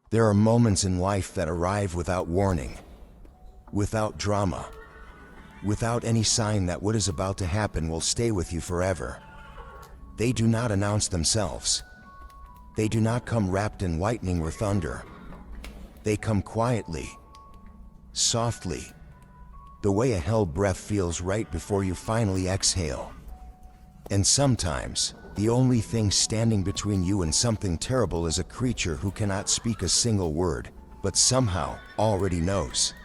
There are moments in life that arrive without warning, without drama, without any sign that what is about to happen will stay with you forever. They do not announce themselves. They do not come wrapped in lightning or thunder. They come quietly, softly, the way a held breath feels right before you finally exhale. And sometimes, the only thing standing between you and something terrible is a creature who cannot speak a single word, but somehow already knows.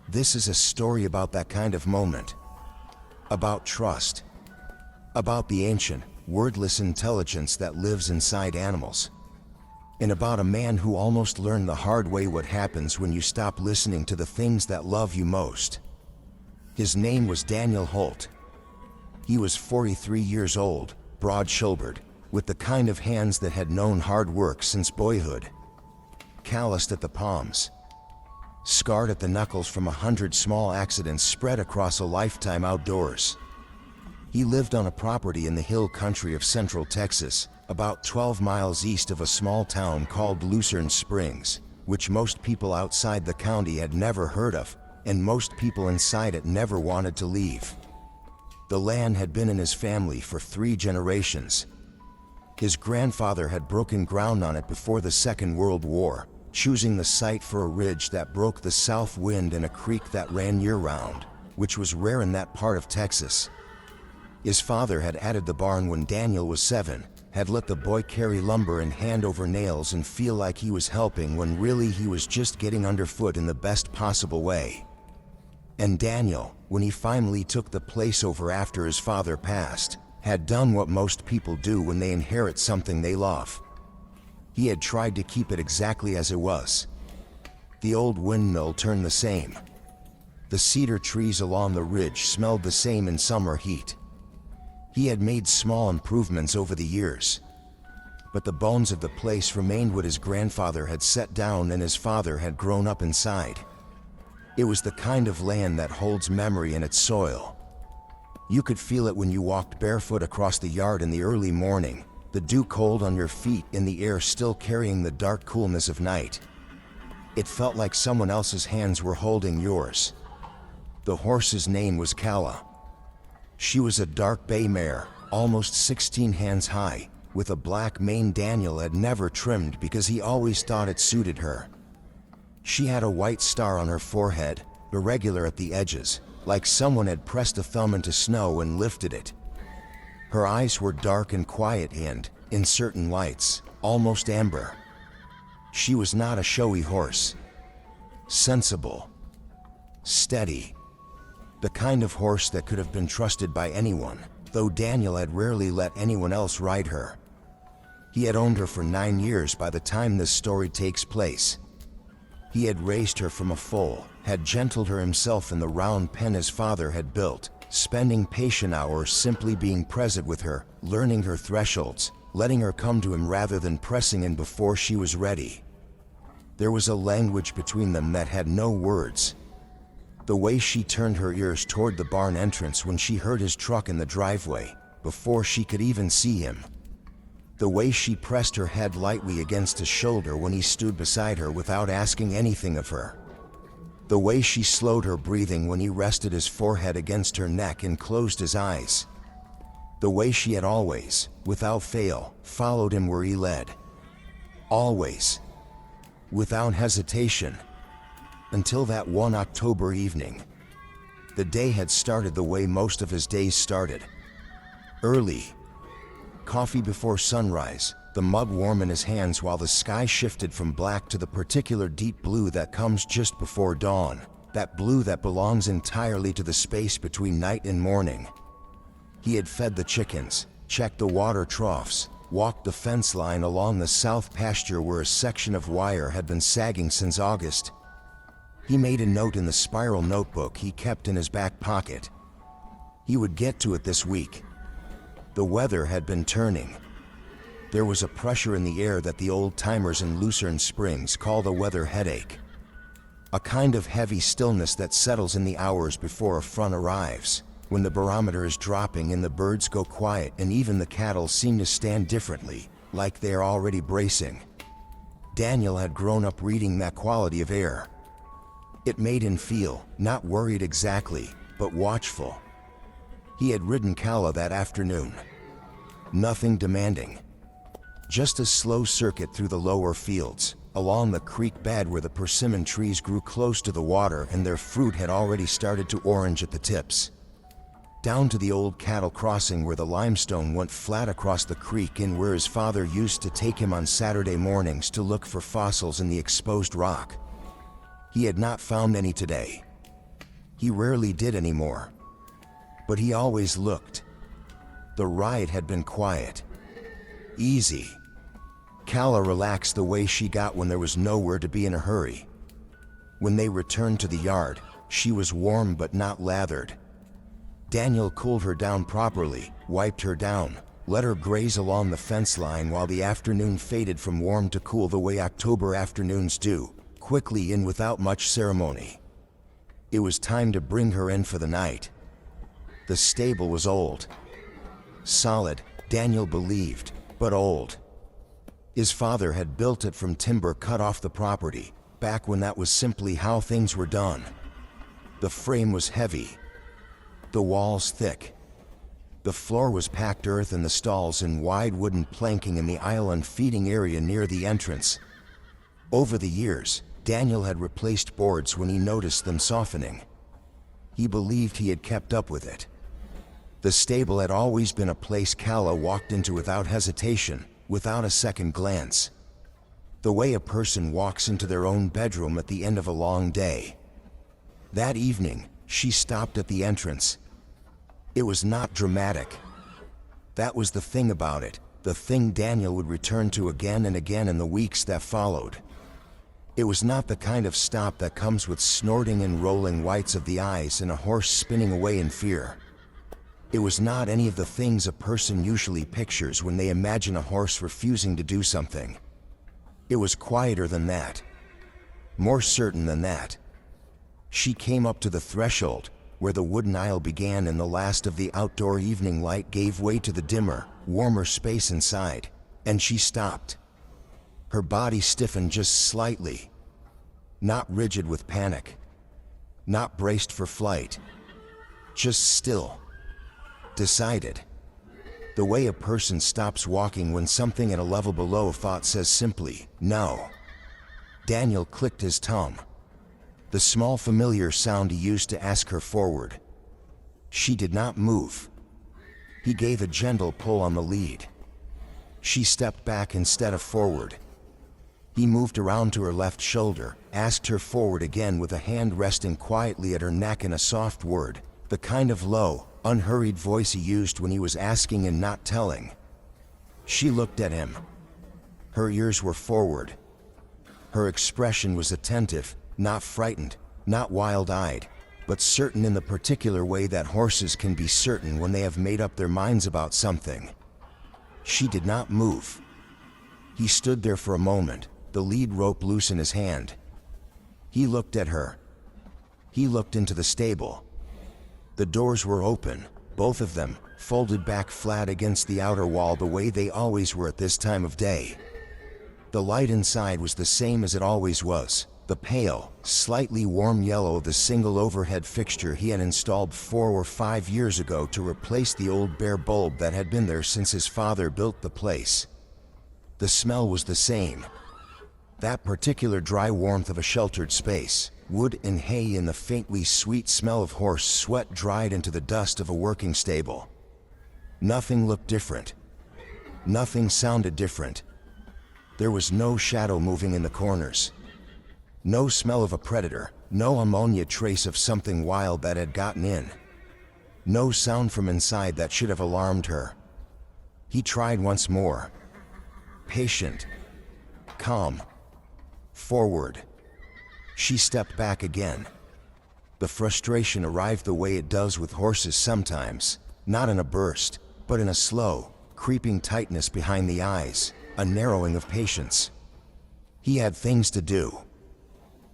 This is a story about that kind of moment. About trust. About the ancient, wordless intelligence that lives inside animals. And about a man who almost learned the hard way what happens when you stop listening to the things that love you most. His name was Daniel Holt. He was 43 years old, broad-shouldered, with the kind of hands that had known hard work since boyhood. Calloused at the palms, scarred at the knuckles from 100 small accidents spread across a lifetime outdoors. He lived on a property in the hill country of central Texas, about 12 miles east of a small town called Lucerne Springs, which most people outside the county had never heard of, and most people inside it never wanted to leave. The land had been in his family for 3 generations. His grandfather had broken ground on it before the Second World War, choosing the site for a ridge that broke the south wind and a creek that ran year-round, which was rare in that part of Texas. His father had added the barn when Daniel was 7, had let the boy carry lumber and hand over nails and feel like he was helping when really he was just getting underfoot in the best possible way. And Daniel, when he finally took the place over after his father passed, had done what most people do when they inherit something they love. He had tried to keep it exactly as it was. The old windmill turned the same. The cedar trees along the ridge smelled the same in summer heat. He had made small improvements over the years, but the bones of the place remained what his grandfather had set down and his father had grown up inside. It was the kind of land that holds memory in its soil. You could feel it when you walked barefoot across the yard in the early morning, the dew cold on your feet and the air still carrying the dark coolness of night. It felt like someone else's hands were holding yours. The horse's name was Calla. She was a dark bay mare, almost 16 hands high, with a black mane Daniel had never trimmed because he always thought it suited her. She had a white star on her forehead, irregular at the edges, like someone had pressed a thumb into snow and lifted it. Her eyes were dark and quiet and, in certain lights, almost amber. She was not a showy horse. Sensible. Steady. The kind of horse that could have been trusted by anyone, though Daniel had rarely let anyone else ride her. He had owned her for 9 years by the time this story takes place. He had raised her from a foal, had gentled her himself in the round pen his father had built, spending patient hours simply being present with her, learning her thresholds, letting her come to him rather than pressing in before she was ready. There was a language between them that had no words. The way she turned her ears toward the barn entrance when she heard his truck in the driveway, before she could even see him. The way she pressed her head lightly against his shoulder when he stood beside her without asking anything of her. The way she slowed her breathing when he rested his forehead against her neck and closed his eyes. The way she had always, without fail, followed him where he led. Always. Without hesitation. Until that one October evening. The day had started the way most of his days started. Early. Coffee before sunrise, the mug warm in his hands while the sky shifted from black to the particular deep blue that comes just before dawn, that blue that belongs entirely to the space between night and morning. He had fed the chickens, checked the water troughs, walked the fence line along the south pasture where a section of wire had been sagging since August. He made a note in the spiral notebook he kept in his back pocket. He would get to it this week. The weather had been turning. There was a pressure in the air that the old-timers in Lucerne Springs call the weather headache. A kind of heavy stillness that settles in the hours before a front arrives, when the barometer is dropping and the birds go quiet and even the cattle seem to stand differently, like they are already bracing. Daniel had grown up reading that quality of air. It made him feel, not worried exactly, but watchful. He had ridden Kala that afternoon. Nothing demanding. Just a slow circuit through the lower fields, along the creek bed where the persimmon trees grew close to the water and their fruit had already started to orange at the tips. Down to the old cattle crossing where the limestone went flat across the creek and where his father used to take him on Saturday mornings to look for fossils in the exposed rock. He had not found any today. He rarely did anymore. But he always looked. The ride had been quiet. Easy. Kala relaxed the way she got when there was nowhere to be in a hurry. When they returned to the yard, she was warm but not lathered. Daniel cooled her down properly, wiped her down, let her graze along the fence line while the afternoon faded from warm to cool the way October afternoons do, quickly and without much ceremony. It was time to bring her in for the night. The stable was old. Solid, Daniel believed, but old. His father had built it from timber cut off the property, back when that was simply how things were done. The frame was heavy. The walls thick. The floor was packed earth and the stalls in wide wooden planking in the aisle and feeding area near the entrance. Over the years, Daniel had replaced boards when he noticed them softening. He believed he had kept up with it. The stable had always been a place Kala walked into without hesitation, without a second glance. The way a person walks into their own bedroom at the end of a long day. That evening, she stopped at the entrance. It was not dramatic. That was the thing about it, the thing Daniel would return to again and again in the weeks that followed. It was not the kind of stop that comes with snorting and rolling whites of the eyes and a horse spinning away in fear. It was not any of the things a person usually pictures when they imagine a horse refusing to do something. It was quieter than that. More certain than that. She came up to the threshold, where the wooden aisle began and the last of the outdoor evening light gave way to the dimmer, warmer space inside, and she stopped. Her body stiffened just slightly. Not rigid with panic. Not braced for flight. Just still. Decided. The way a person stops walking when something at a level below thought says simply, no. Daniel clicked his tongue. The small familiar sound he used to ask her forward. She did not move. He gave a gentle pull on the lead. She stepped back instead of forward. He moved around to her left shoulder, asked her forward again with a hand resting quietly at her neck and a soft word, the kind of low, unhurried voice he used when he was asking and not telling. She looked at him. Her ears were forward. Her expression was attentive, not frightened, not wild-eyed, but certain in the particular way that horses can be certain when they have made up their minds about something. She did not move. He stood there for a moment, the lead rope loose in his hand. He looked at her. He looked into the stable. The doors were open, both of them, folded back flat against the outer wall the way they always were at this time of day. The light inside was the same as it always was, the pale, slightly warm yellow of the single overhead fixture he had installed 4 or 5 years ago to replace the old bare bulb that had been there since his father built the place. The smell was the same. That particular dry warmth of a sheltered space, wood and hay and the faintly sweet smell of horse sweat dried into the dust of a working stable. Nothing looked different. Nothing sounded different. There was no shadow moving in the corners. No smell of a predator, no ammonia trace of something wild that had gotten in. No sound from inside that should have alarmed her. He tried once more. Patient. Calm. Forward. She stepped back again. The frustration arrived the way it does with horses sometimes, not in a burst, but in a slow, creeping tightness behind the eyes, a narrowing of patience. He had things to do.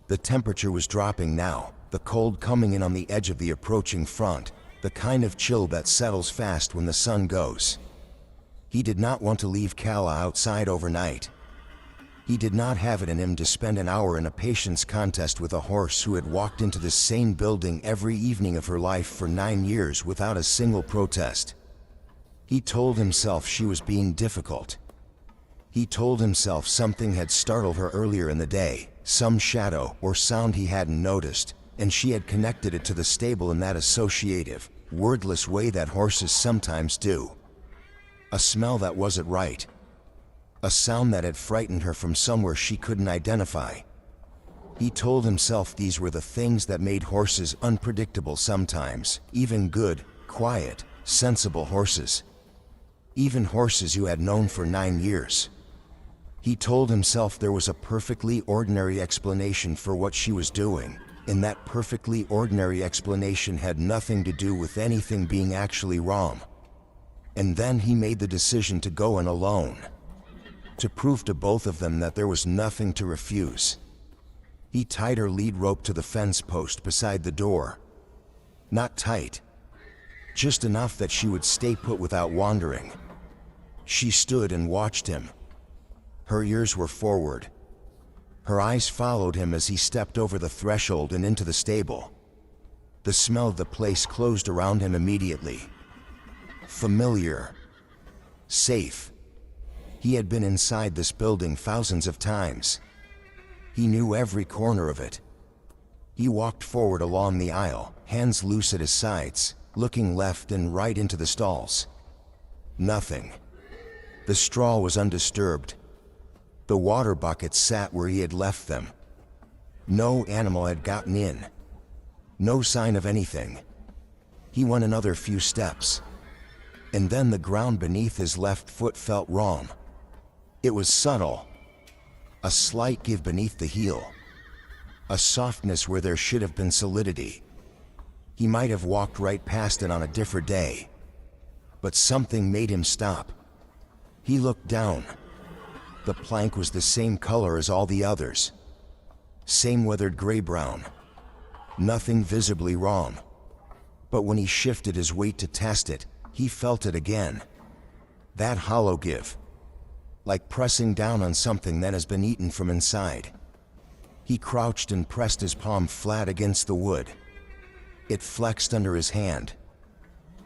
The temperature was dropping now, the cold coming in on the edge of the approaching front, the kind of chill that settles fast when the sun goes. He did not want to leave Kala outside overnight. He did not have it in him to spend an hour in a patience contest with a horse who had walked into this same building every evening of her life for 9 years without a single protest. He told himself she was being difficult. He told himself something had startled her earlier in the day, some shadow or sound he hadn't noticed, and she had connected it to the stable in that associative, wordless way that horses sometimes do. A smell that wasn't right. A sound that had frightened her from somewhere she couldn't identify. He told himself these were the things that made horses unpredictable sometimes, even good, quiet, sensible horses. Even horses you had known for 9 years. He told himself there was a perfectly ordinary explanation for what she was doing, and that perfectly ordinary explanation had nothing to do with anything being actually wrong. And then he made the decision to go in alone. To prove to both of them that there was nothing to refuse. He tied her lead rope to the fence post beside the door. Not tight. Just enough that she would stay put without wandering. She stood and watched him. Her ears were forward. Her eyes followed him as he stepped over the threshold and into the stable. The smell of the place closed around him immediately. Familiar. Safe. He had been inside this building thousands of times. He knew every corner of it. He walked forward along the aisle, hands loose at his sides, looking left and right into the stalls. Nothing. The straw was undisturbed. The water buckets sat where he had left them. No animal had gotten in. No sign of anything. He went another few steps. And then the ground beneath his left foot felt wrong. It was subtle. A slight give beneath the heel. A softness where there should have been solidity. He might have walked right past it on a different day. But something made him stop. He looked down. The plank was the same color as all the others. Same weathered gray-brown. Nothing visibly wrong. But when he shifted his weight to test it, he felt it again. That hollow give. Like pressing down on something that has been eaten from inside. He crouched and pressed his palm flat against the wood. It flexed under his hand.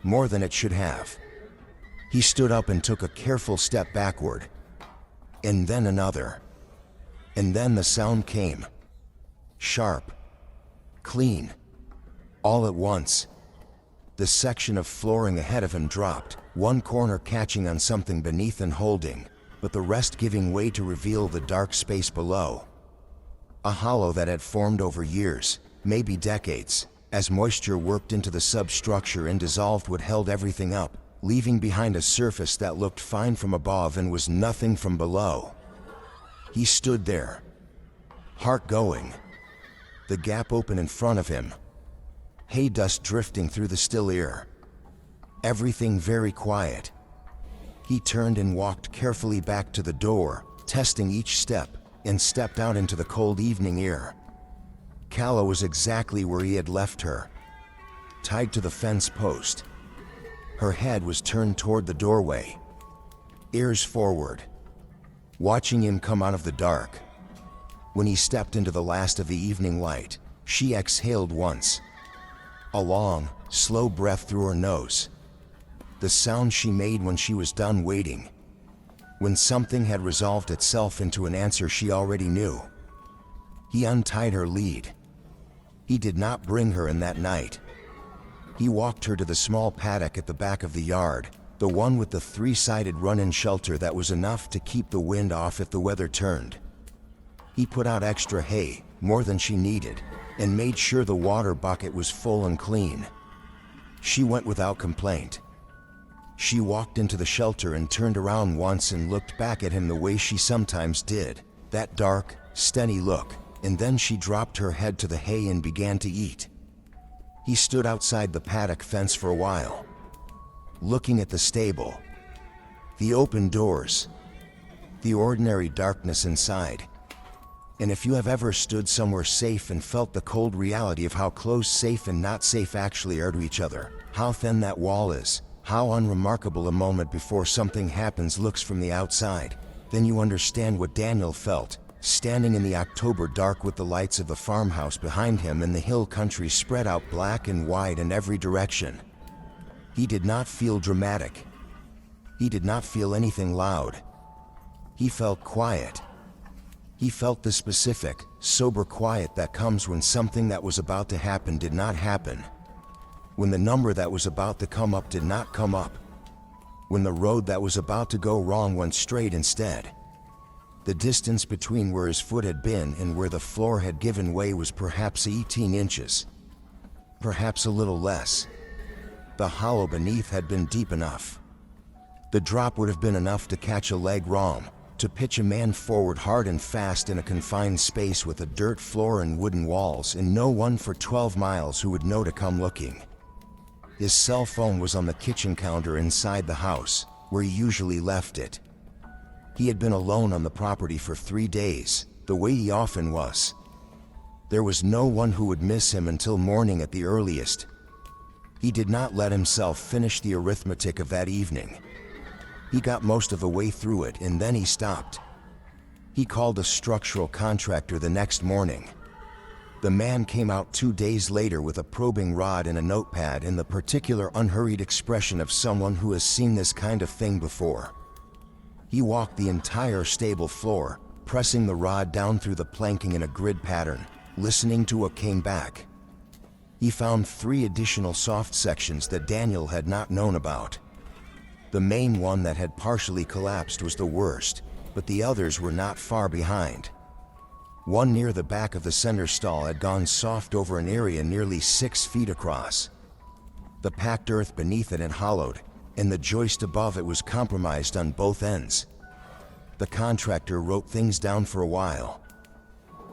More than it should have. He stood up and took a careful step backward. And then another. And then the sound came. Sharp. Clean. All at once. The section of flooring ahead of him dropped, one corner catching on something beneath and holding, but the rest giving way to reveal the dark space below. A hollow that had formed over years, maybe decades, as moisture worked into the substructure and dissolved what held everything up, leaving behind a surface that looked fine from above and was nothing from below. He stood there, heart going, the gap open in front of him, hay dust drifting through the still air. Everything very quiet. He turned and walked carefully back to the door, testing each step, and stepped out into the cold evening air. Calla was exactly where he had left her, tied to the fence post. Her head was turned toward the doorway, ears forward, watching him come out of the dark. When he stepped into the last of the evening light, she exhaled once. A long, slow breath through her nose. The sound she made when she was done waiting. When something had resolved itself into an answer she already knew. He untied her lead. He did not bring her in that night. He walked her to the small paddock at the back of the yard, the one with the 3-sided run-in shelter that was enough to keep the wind off if the weather turned. He put out extra hay, more than she needed, and made sure the water bucket was full and clean. She went without complaint. She walked into the shelter and turned around once and looked back at him the way she sometimes did, that dark, steady look, and then she dropped her head to the hay and began to eat. He stood outside the paddock fence for a while, looking at the stable, the open doors, the ordinary darkness inside. And if you have ever stood somewhere safe and felt the cold reality of how close safe and not safe actually are to each other, how thin that wall is, how unremarkable a moment before something happens looks from the outside, Then you understand what Daniel felt, standing in the October dark with the lights of the farmhouse behind him and the hill country spread out black and white in every direction. He did not feel dramatic. He did not feel anything loud. He felt quiet. He felt the specific, sober quiet that comes when something that was about to happen did not happen. When the number that was about to come up did not come up. When the road that was about to go wrong went straight instead. The distance between where his foot had been and where the floor had given way was perhaps 18 inches. Perhaps a little less. The hollow beneath had been deep enough. The drop would have been enough to catch a leg wrong, to pitch a man forward hard and fast in a confined space with a dirt floor and wooden walls and no one for 12 miles who would know to come looking. His cell phone was on the kitchen counter inside the house, where he usually left it. He had been alone on the property for 3 days, the way he often was. There was no one who would miss him until morning at the earliest. He did not let himself finish the arithmetic of that evening. He got most of the way through it and then he stopped. He called a structural contractor the next morning. The man came out 2 days later with a probing rod and a notepad and the particular unhurried expression of someone who has seen this kind of thing before. He walked the entire stable floor, pressing the rod down through the planking in a grid pattern, listening to what came back. He found 3 additional soft sections that Daniel had not known about. The main one that had partially collapsed was the worst, but the others were not far behind. One near the back of the center stall had gone soft over an area nearly 6 feet across. The packed earth beneath it had hollowed, and the joist above it was compromised on both ends. The contractor wrote things down for a while.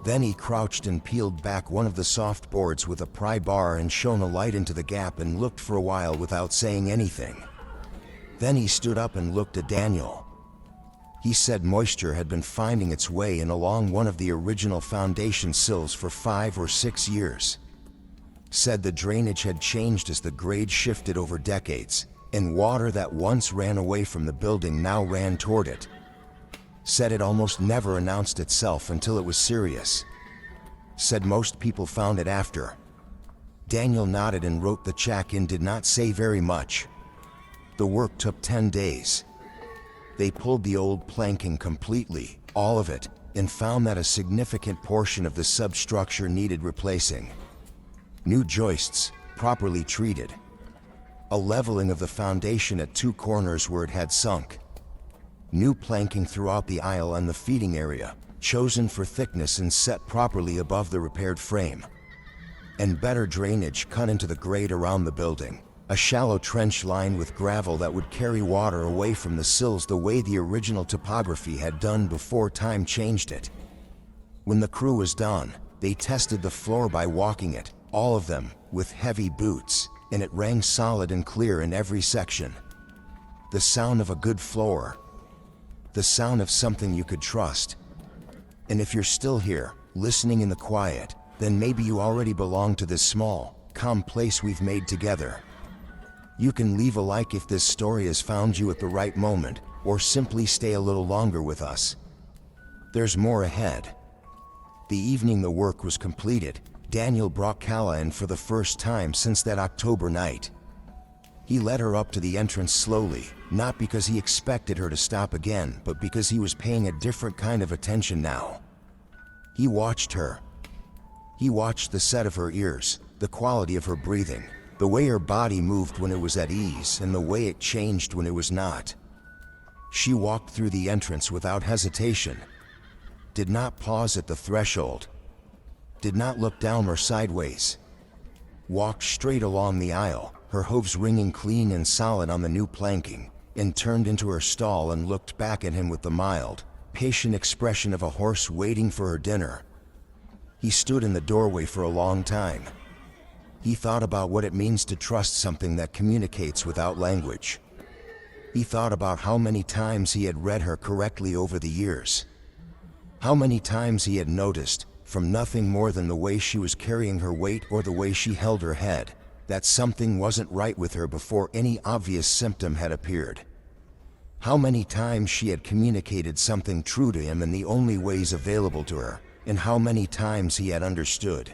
Then he crouched and peeled back one of the soft boards with a pry bar and shone a light into the gap and looked for a while without saying anything. Then he stood up and looked at Daniel. He said moisture had been finding its way in along one of the original foundation sills for 5 or 6 years. Said the drainage had changed as the grade shifted over decades, and water that once ran away from the building now ran toward it. Said it almost never announced itself until it was serious. Said most people found it after. Daniel nodded and wrote the check and did not say very much. The work took 10 days. They pulled the old planking completely, all of it, and found that a significant portion of the substructure needed replacing. New joists, properly treated. A leveling of the foundation at 2 corners where it had sunk. New planking throughout the aisle and the feeding area, chosen for thickness and set properly above the repaired frame. And better drainage cut into the grade around the building. A shallow trench lined with gravel that would carry water away from the sills the way the original topography had done before time changed it. When the crew was done, they tested the floor by walking it, all of them, with heavy boots, and it rang solid and clear in every section. The sound of a good floor. The sound of something you could trust. And if you're still here, listening in the quiet, then maybe you already belong to this small, calm place we've made together. You can leave a like if this story has found you at the right moment, or simply stay a little longer with us. There's more ahead. The evening the work was completed, Daniel brought Kala in for the first time since that October night. He led her up to the entrance slowly, not because he expected her to stop again, but because he was paying a different kind of attention now. He watched her. He watched the set of her ears, the quality of her breathing, the way her body moved when it was at ease and the way it changed when it was not. She walked through the entrance without hesitation. Did not pause at the threshold. Did not look down or sideways. Walked straight along the aisle, her hooves ringing clean and solid on the new planking, and turned into her stall and looked back at him with the mild, patient expression of a horse waiting for her dinner. He stood in the doorway for a long time. He thought about what it means to trust something that communicates without language. He thought about how many times he had read her correctly over the years. How many times he had noticed, from nothing more than the way she was carrying her weight or the way she held her head, that something wasn't right with her before any obvious symptom had appeared. How many times she had communicated something true to him in the only ways available to her, and how many times he had understood.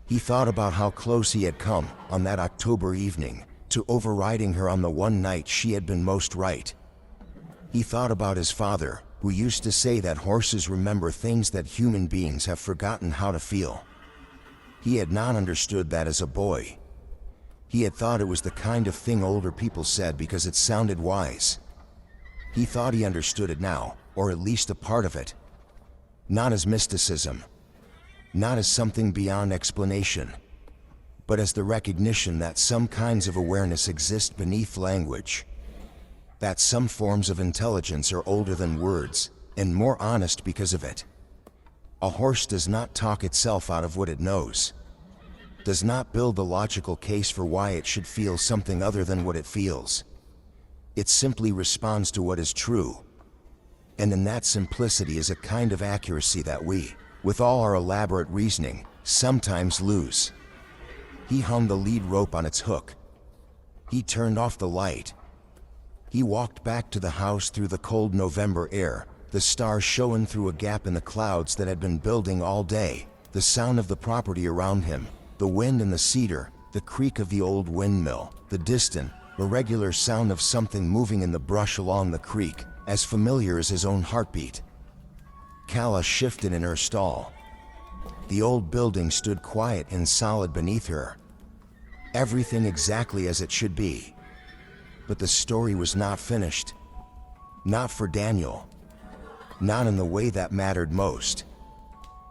He thought about how close he had come, on that October evening, to overriding her on the one night she had been most right. He thought about his father, who used to say that horses remember things that human beings have forgotten how to feel. He had not understood that as a boy. He had thought it was the kind of thing older people said because it sounded wise. He thought he understood it now, or at least a part of it. Not as mysticism, not as something beyond explanation, but as the recognition that some kinds of awareness exist beneath language. That some forms of intelligence are older than words, and more honest because of it. A horse does not talk itself out of what it knows, does not build a logical case for why it should feel something other than what it feels. It simply responds to what is true. And in that simplicity is a kind of accuracy that we, with all our elaborate reasoning, sometimes lose. He hung the lead rope on its hook. He turned off the light. He walked back to the house through the cold November air, the stars showing through a gap in the clouds that had been building all day, the sound of the property around him, the wind in the cedar, the creak of the old windmill, the distant, irregular sound of something moving in the brush along the creek, as familiar as his own heartbeat. Calla shifted in her stall. The old building stood quiet and solid beneath her. Everything exactly as it should be. But the story was not finished. Not for Daniel. Not in the way that mattered most.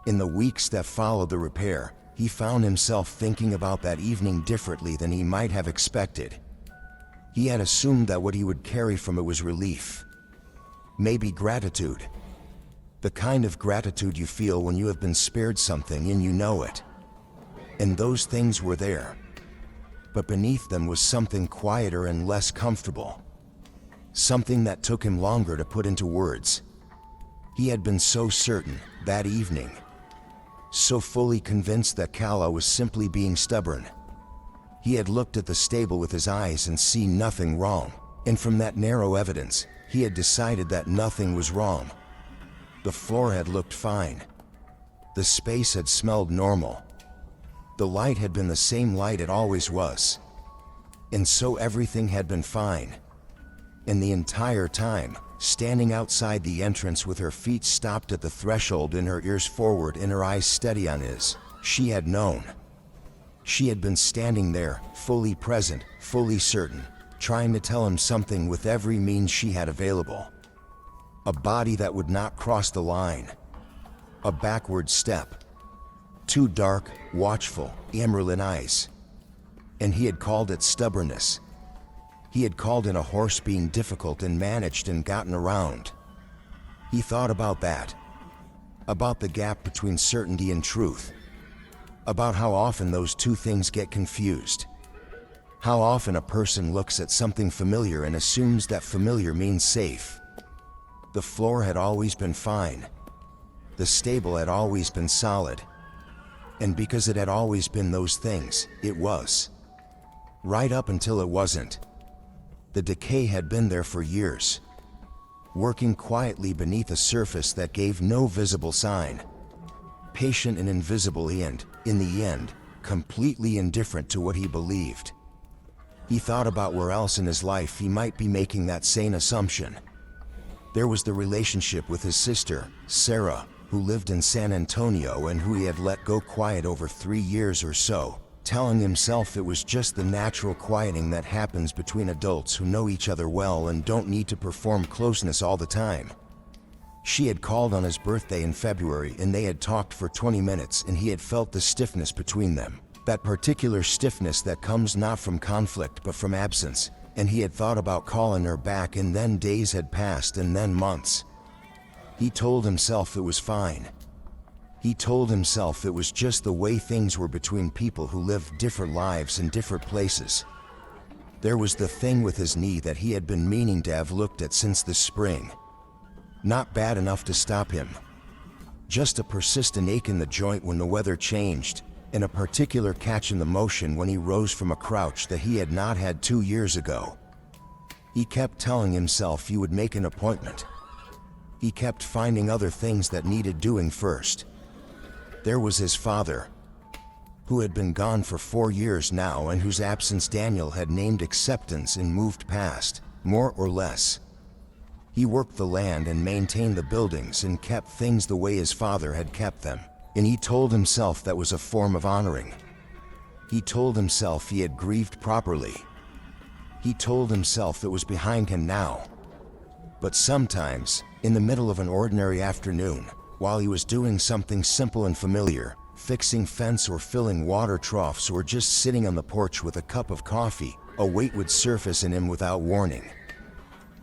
In the weeks that followed the repair, he found himself thinking about that evening differently than he might have expected. He had assumed that what he would carry from it was relief. Maybe gratitude. The kind of gratitude you feel when you have been spared something and you know it. And those things were there. But beneath them was something quieter and less comfortable. Something that took him longer to put into words. He had been so certain, that evening. So fully convinced that Calla was simply being stubborn. He had looked at the stable with his eyes and seen nothing wrong. And from that narrow evidence, he had decided that nothing was wrong. The floor had looked fine. The space had smelled normal. The light had been the same light it always was. And so everything had been fine. And the entire time, standing outside the entrance with her feet stopped at the threshold and her ears forward and her eyes steady on his, she had known. She had been standing there, fully present, fully certain, trying to tell him something with every means she had available. A body that would not cross the line. A backward step. Two dark, watchful, amaranth eyes. And he had called it stubbornness. He had called it a horse being difficult and managed and gotten around. He thought about that. About the gap between certainty and truth. About how often those two things get confused. How often a person looks at something familiar and assumes that familiar means safe. The floor had always been fine. The stable had always been solid. And because it had always been those things, it was. Right up until it wasn't. The decay had been there for years. Working quietly beneath a surface that gave no visible sign. Patient and invisible and, in the end, completely indifferent to what he believed. He thought about where else in his life he might be making that same assumption. There was the relationship with his sister, Sarah, who lived in San Antonio and who he had let go quiet over 3 years or so, telling himself it was just the natural quieting that happens between adults who know each other well and don't need to perform closeness all the time. She had called on his birthday in February and they had talked for 20 minutes and he had felt the stiffness between them, that particular stiffness that comes not from conflict but from absence, and he had thought about calling her back and then days had passed and then months. He told himself it was fine. He told himself it was just the way things were between people who lived different lives in different places. There was the thing with his knee that he had been meaning to have looked at since the spring. Not bad enough to stop him. Just a persistent ache in the joint when the weather changed, and a particular catch in the motion when he rose from a crouch that he had not had 2 years ago. He kept telling himself he would make an appointment. He kept finding other things that needed doing first. There was his father, who had been gone for 4 years now and whose absence Daniel had named acceptance and moved past, more or less. He worked the land and maintained the buildings and kept things the way his father had kept them, and he told himself that was a form of honoring. He told himself he had grieved properly. He told himself it was behind him now. But sometimes, in the middle of an ordinary afternoon, while he was doing something simple and familiar, fixing fence or filling water troughs or just sitting on the porch with a cup of coffee, a weight would surface in him without warning.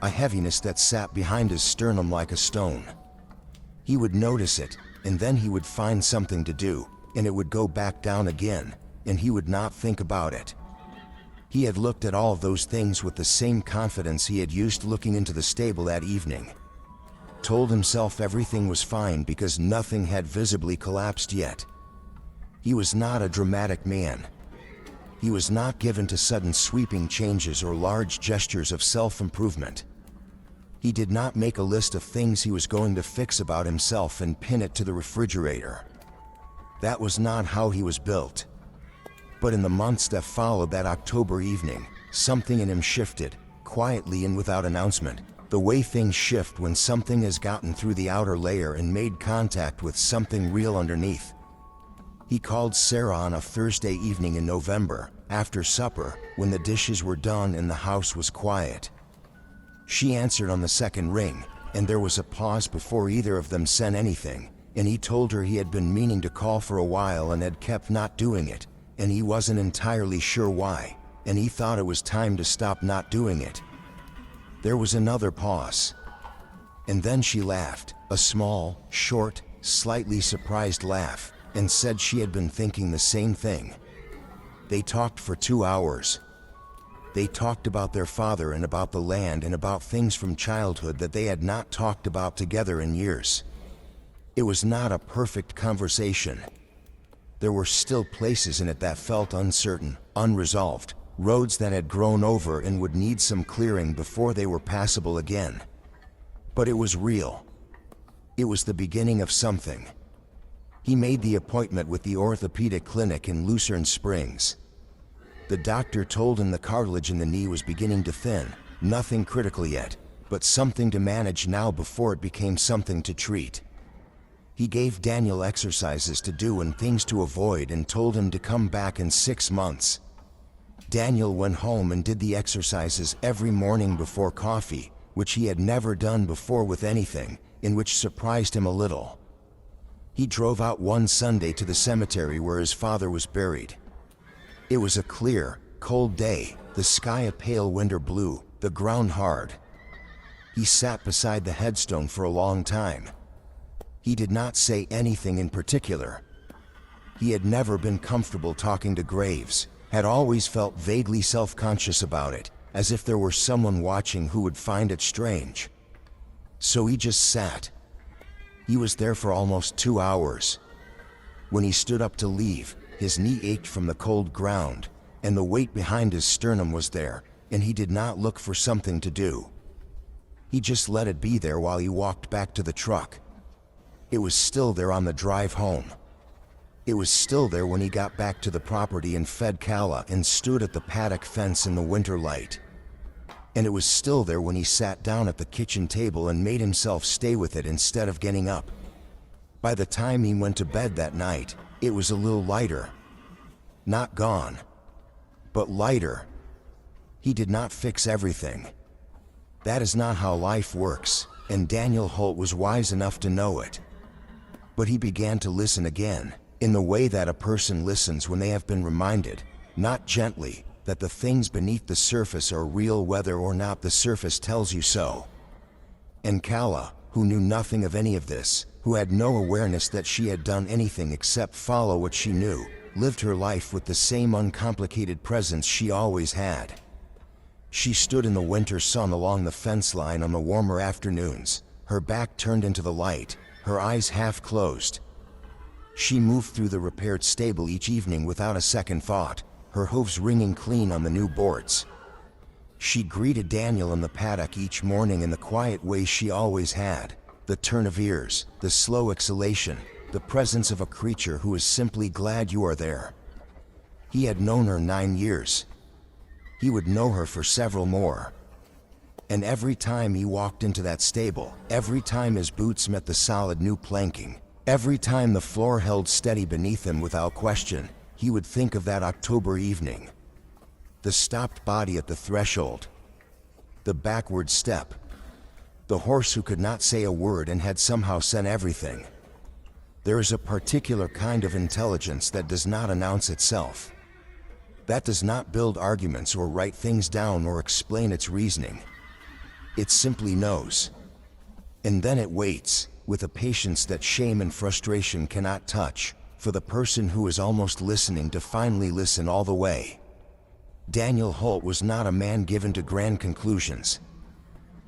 A heaviness that sat behind his sternum like a stone. He would notice it, and then he would find something to do, and it would go back down again, and he would not think about it. He had looked at all of those things with the same confidence he had used looking into the stable that evening. Told himself everything was fine because nothing had visibly collapsed yet. He was not a dramatic man. He was not given to sudden sweeping changes or large gestures of self-improvement. He did not make a list of things he was going to fix about himself and pin it to the refrigerator. That was not how he was built. But in the months that followed that October evening, something in him shifted, quietly and without announcement, the way things shift when something has gotten through the outer layer and made contact with something real underneath. He called Sarah on a Thursday evening in November, after supper, when the dishes were done and the house was quiet. She answered on the second ring, and there was a pause before either of them said anything, and he told her he had been meaning to call for a while and had kept not doing it, and he wasn't entirely sure why, and he thought it was time to stop not doing it. There was another pause. And then she laughed, a small, short, slightly surprised laugh, and said she had been thinking the same thing. They talked for 2 hours. They talked about their father and about the land and about things from childhood that they had not talked about together in years. It was not a perfect conversation. There were still places in it that felt uncertain, unresolved, roads that had grown over and would need some clearing before they were passable again. But it was real. It was the beginning of something. He made the appointment with the orthopedic clinic in Lucerne Springs. The doctor told him the cartilage in the knee was beginning to thin, nothing critical yet, but something to manage now before it became something to treat. He gave Daniel exercises to do and things to avoid and told him to come back in 6 months. Daniel went home and did the exercises every morning before coffee, which he had never done before with anything, and which surprised him a little. He drove out one Sunday to the cemetery where his father was buried. It was a clear, cold day, the sky a pale winter blue, the ground hard. He sat beside the headstone for a long time. He did not say anything in particular. He had never been comfortable talking to graves, had always felt vaguely self-conscious about it, as if there were someone watching who would find it strange. So he just sat. He was there for almost 2 hours. When he stood up to leave, his knee ached from the cold ground, and the weight behind his sternum was there, and he did not look for something to do. He just let it be there while he walked back to the truck. It was still there on the drive home. It was still there when he got back to the property and fed Kala and stood at the paddock fence in the winter light. And it was still there when he sat down at the kitchen table and made himself stay with it instead of getting up. By the time he went to bed that night, it was a little lighter. Not gone, but lighter. He did not fix everything. That is not how life works, and Daniel Holt was wise enough to know it. But he began to listen again, in the way that a person listens when they have been reminded, not gently, that the things beneath the surface are real whether or not the surface tells you so. And Kala, who knew nothing of any of this, who had no awareness that she had done anything except follow what she knew, lived her life with the same uncomplicated presence she always had. She stood in the winter sun along the fence line on the warmer afternoons, her back turned into the light, her eyes half closed. She moved through the repaired stable each evening without a second thought, her hooves ringing clean on the new boards. She greeted Daniel in the paddock each morning in the quiet way she always had, the turn of ears, the slow exhalation, the presence of a creature who is simply glad you are there. He had known her 9 years. He would know her for several more. And every time he walked into that stable, every time his boots met the solid new planking, every time the floor held steady beneath him without question, he would think of that October evening. The stopped body at the threshold, the backward step, the horse who could not say a word and had somehow said everything. There is a particular kind of intelligence that does not announce itself. That does not build arguments or write things down or explain its reasoning. It simply knows. And then it waits, with a patience that shame and frustration cannot touch, for the person who is almost listening to finally listen all the way. Daniel Holt was not a man given to grand conclusions.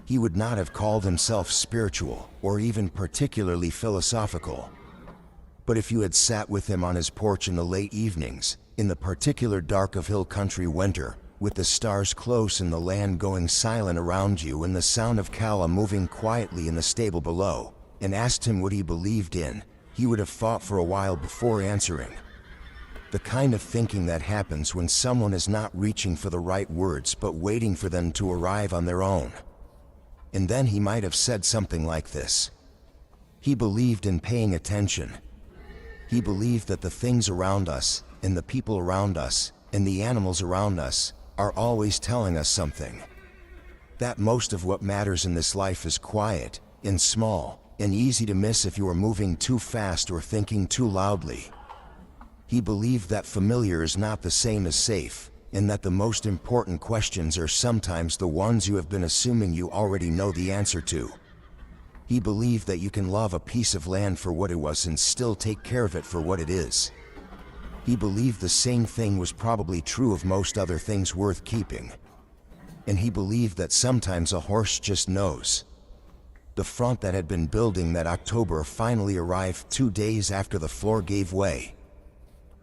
He would not have called himself spiritual, or even particularly philosophical. But if you had sat with him on his porch in the late evenings, in the particular dark of hill country winter, with the stars close and the land going silent around you and the sound of Kala moving quietly in the stable below, and asked him what he believed in, he would have thought for a while before answering. The kind of thinking that happens when someone is not reaching for the right words but waiting for them to arrive on their own. And then he might have said something like this. He believed in paying attention. He believed that the things around us, and the people around us, and the animals around us, are always telling us something. That most of what matters in this life is quiet, and small, and easy to miss if you are moving too fast or thinking too loudly. He believed that familiar is not the same as safe, and that the most important questions are sometimes the ones you have been assuming you already know the answer to. He believed that you can love a piece of land for what it was and still take care of it for what it is. He believed the same thing was probably true of most other things worth keeping. And he believed that sometimes a horse just knows. The front that had been building that October finally arrived 2 days after the floor gave way.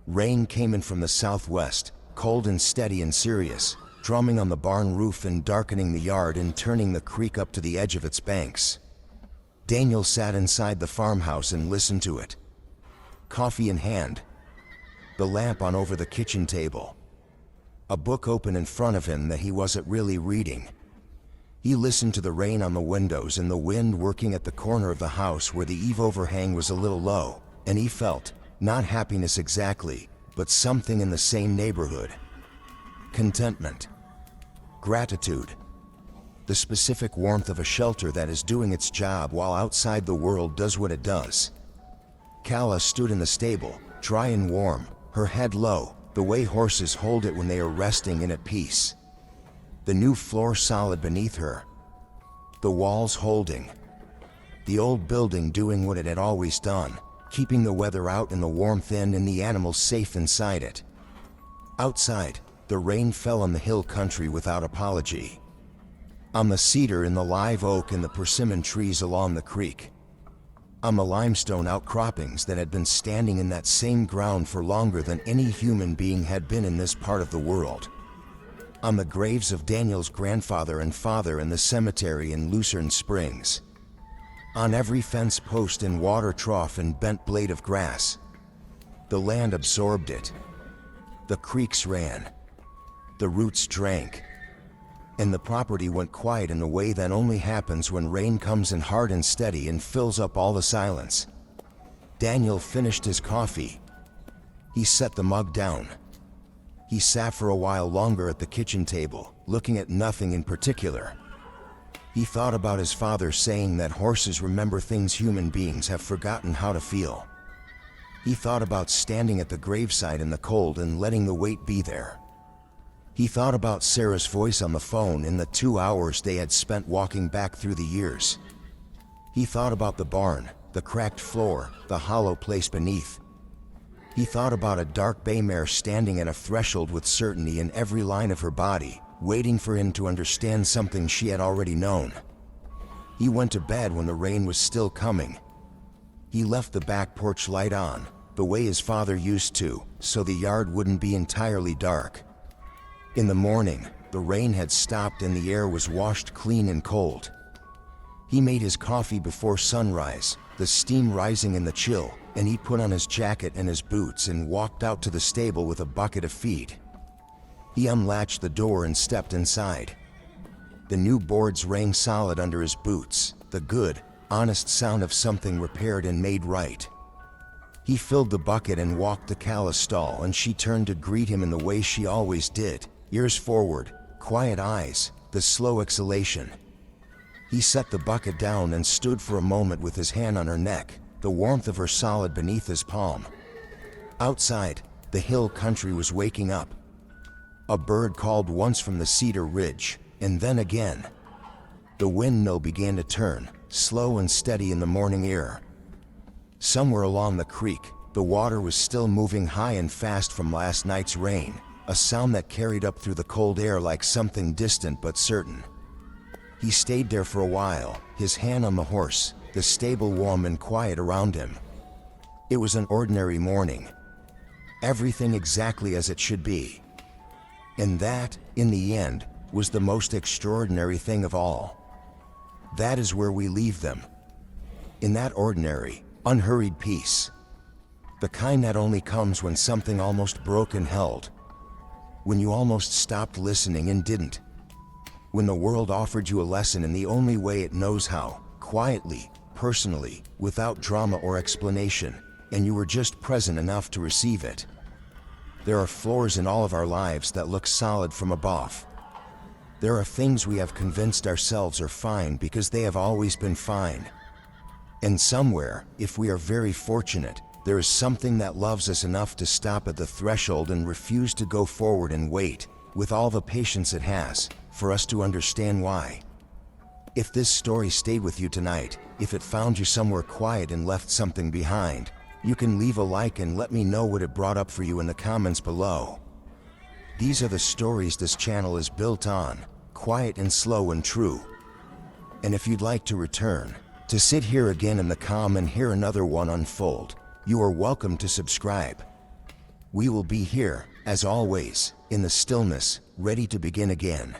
Rain came in from the southwest, cold and steady and serious, drumming on the barn roof and darkening the yard and turning the creek up to the edge of its banks. Daniel sat inside the farmhouse and listened to it. Coffee in hand, the lamp on over the kitchen table, a book open in front of him that he wasn't really reading. He listened to the rain on the windows and the wind working at the corner of the house where the eave overhang was a little low, and he felt, not happiness exactly, but something in the same neighborhood. Contentment. Gratitude. The specific warmth of a shelter that is doing its job while outside the world does what it does. Kala stood in the stable, dry and warm, her head low, the way horses hold it when they are resting and at peace. The new floor solid beneath her. The walls holding. The old building doing what it had always done, keeping the weather out and the warmth in and the animals safe inside it. Outside, the rain fell on the hill country without apology. On the cedar and the live oak and the persimmon trees along the creek. On the limestone outcroppings that had been standing in that same ground for longer than any human being had been in this part of the world. On the graves of Daniel's grandfather and father in the cemetery in Lucerne Springs. On every fence post and water trough and bent blade of grass. The land absorbed it. The creeks ran. The roots drank. And the property went quiet in a way that only happens when rain comes in hard and steady and fills up all the silence. Daniel finished his coffee. He set the mug down. He sat for a while longer at the kitchen table, looking at nothing in particular. He thought about his father saying that horses remember things human beings have forgotten how to feel. He thought about standing at the graveside in the cold and letting the weight be there. He thought about Sarah's voice on the phone in the 2 hours they had spent walking back through the years. He thought about the barn, the cracked floor, the hollow place beneath. He thought about a dark bay mare standing at a threshold with certainty in every line of her body, waiting for him to understand something she had already known. He went to bed when the rain was still coming. He left the back porch light on, the way his father used to, so the yard wouldn't be entirely dark. In the morning, The rain had stopped and the air was washed clean and cold. He made his coffee before sunrise, the steam rising in the chill, and he put on his jacket and his boots and walked out to the stable with a bucket of feed. He unlatched the door and stepped inside. The new boards rang solid under his boots, the good, honest sound of something repaired and made right. He filled the bucket and walked to Cala's stall, and she turned to greet him in the way she always did, ears forward, quiet eyes, the slow exhalation. He set the bucket down and stood for a moment with his hand on her neck, the warmth of her solid beneath his palm. Outside, the hill country was waking up. A bird called once from the cedar ridge, and then again. The windmill began to turn, slow and steady in the morning air. Somewhere along the creek, the water was still moving high and fast from last night's rain, a sound that carried up through the cold air like something distant but certain. He stayed there for a while, his hand on the horse, the stable warm and quiet around him. It was an ordinary morning. Everything exactly as it should be. And that, in the end, was the most extraordinary thing of all. That is where we leave them. In that ordinary, unhurried peace. The kind that only comes when something almost broke and held. When you almost stopped listening and didn't. When the world offered you a lesson in the only way it knows how, quietly, personally, without drama or explanation, and you were just present enough to receive it. There are floors in all of our lives that look solid from above. There are things we have convinced ourselves are fine because they have always been fine. And somewhere, if we are very fortunate, there is something that loves us enough to stop at the threshold and refuse to go forward and wait, with all the patience it has, for us to understand why. If this story stayed with you tonight, if it found you somewhere quiet and left something behind, you can leave a like and let me know what it brought up for you in the comments below. These are the stories this channel is built on, quiet and slow and true. And if you'd like to return, to sit here again in the calm and hear another one unfold, you are welcome to subscribe. We will be here, as always, in the stillness, ready to begin again.